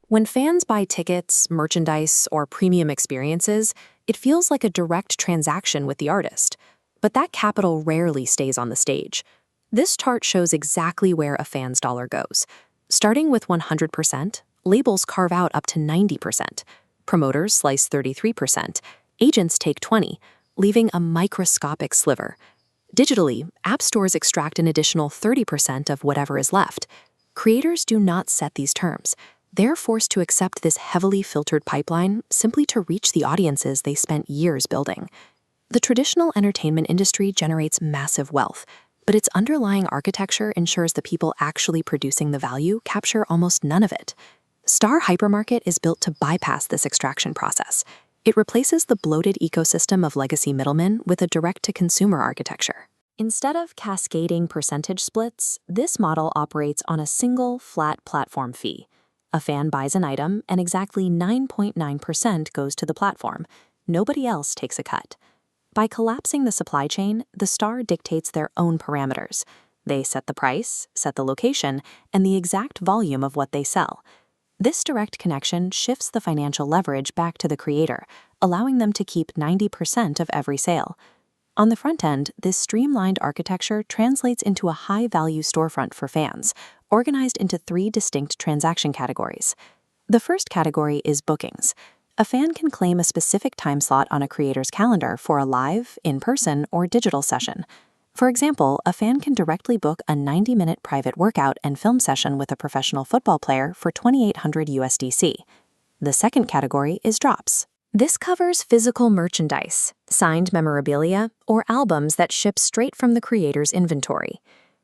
When fans buy tickets, merchandise, or premium experiences, it feels like a direct transaction with the artist. But that capital rarely stays on the stage. This chart shows exactly where a fan's dollar goes. Starting with 100%, labels carve out up to 90%. Promoters slice 33%. Agents take 20%, leaving a microscopic sliver. Digitally, app stores extract an additional 30% of whatever is left. Creators do not set these terms. They're forced to accept this heavily filtered pipeline simply to reach the audiences they spent years building. The traditional entertainment industry generates massive wealth, but its underlying architecture ensures the people actually producing the value capture almost none of it. Star Hypermarket is built to bypass this extraction process. It replaces the bloated ecosystem of legacy middlemen with a direct-to-consumer architecture. Instead of cascading percentage splits, this model operates on a single, flat platform fee. A fan buys an item, and exactly 9.9% goes to the platform. Nobody else takes a cut. By collapsing the supply chain, the Star dictates their own parameters. They set the price, set the location, and the exact volume of what they sell. This direct connection shifts the financial leverage back to the creator, allowing them to keep 90% of every sale. On the front end, this streamlined architecture translates into a high-value storefront for fans, organized into 3 distinct transaction categories. The first category is bookings. A fan can claim a specific time slot on a creator's calendar for a live, in-person, or digital session. For example, a fan can directly book a 90-minute private workout and film session with a professional football player for $2,800 USDC. The second category is drops. This covers physical merchandise, signed memorabilia, or albums that ship straight from the creator's inventory.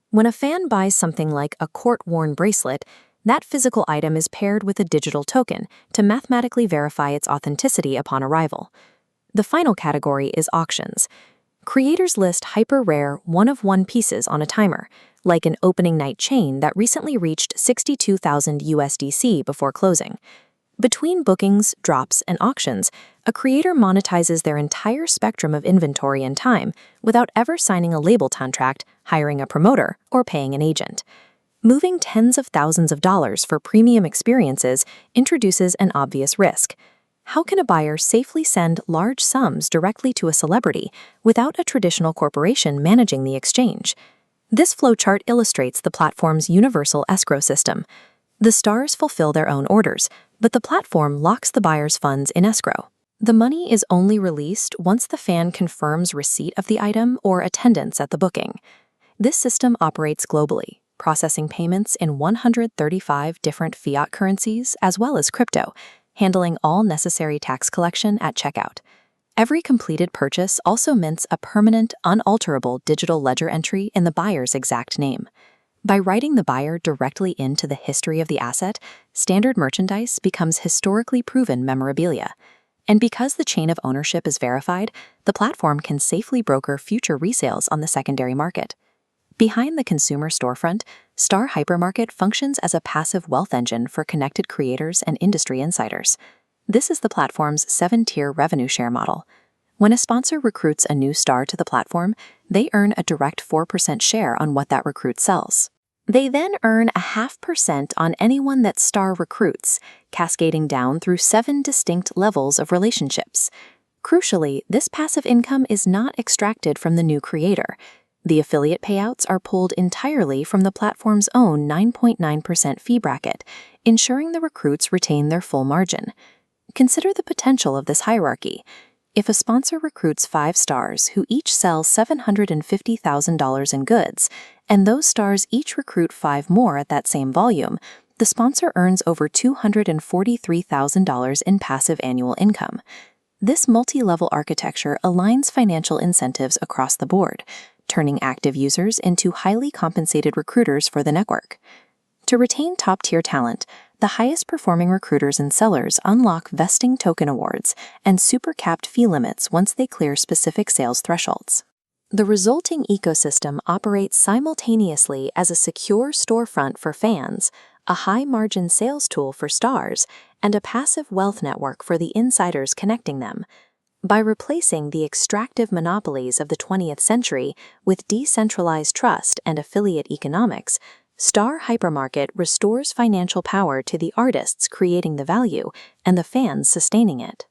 When a fan buys something like a court-worn bracelet, that physical item is paired with a digital token to mathematically verify its authenticity upon arrival. The final category is auctions. Creators list hyper-rare, one-of-one pieces on a timer, like an opening night chain that recently reached 62,000 USDC before closing. Between bookings, drops, and auctions, a creator monetizes their entire spectrum of inventory and time without ever signing a label contract, hiring a promoter, or paying an agent. Moving tens of thousands of dollars for premium experiences introduces an obvious risk. How can a buyer safely send large sums directly to a celebrity without a traditional corporation managing the exchange? This flowchart illustrates the platform's universal escrow system. The stars fulfill their own orders, but the platform locks the buyer's funds in escrow. The money is only released once the fan confirms receipt of the item or attendance at the booking. This system operates globally, processing payments in 135 different fiat currencies as well as crypto, handling all necessary tax collection at checkout. Every completed purchase also mints a permanent, unalterable digital ledger entry in the buyer's exact name. By writing the buyer directly into the history of the asset, standard merchandise becomes historically proven memorabilia. And because the chain of ownership is verified, the platform can safely broker future resales on the secondary market. Behind the consumer storefront, Star Hypermarket functions as a passive wealth engine for connected creators and industry insiders. This is the platform's 7-tier revenue share model. When a sponsor recruits a new star to the platform, they earn a direct 4% share on what that recruit sells. They then earn a 0.5% on anyone that star recruits, cascading down through 7 distinct levels of relationships. Crucially, this passive income is not extracted from the new creator. The affiliate payouts are pulled entirely from the platform's own 9.9% fee bracket, ensuring the recruits retain their full margin. Consider the potential of this hierarchy. If a sponsor recruits 5 stars who each sell $750,000 in goods, and those stars each recruit 5 more at that same volume, the sponsor earns over $243,000 in passive annual income. This multi-level architecture aligns financial incentives across the board, turning active users into highly compensated recruiters for the network. To retain top-tier talent, the highest-performing recruiters and sellers unlock vesting token awards and super-capped fee limits once they clear specific sales thresholds. The resulting ecosystem operates simultaneously as a secure storefront for fans, a high-margin sales tool for stars, and a passive wealth network for the insiders connecting them. By replacing the extractive monopolies of the 20th century with decentralized trust and affiliate economics, Star Hypermarket restores financial power to the artists creating the value and the fans sustaining it.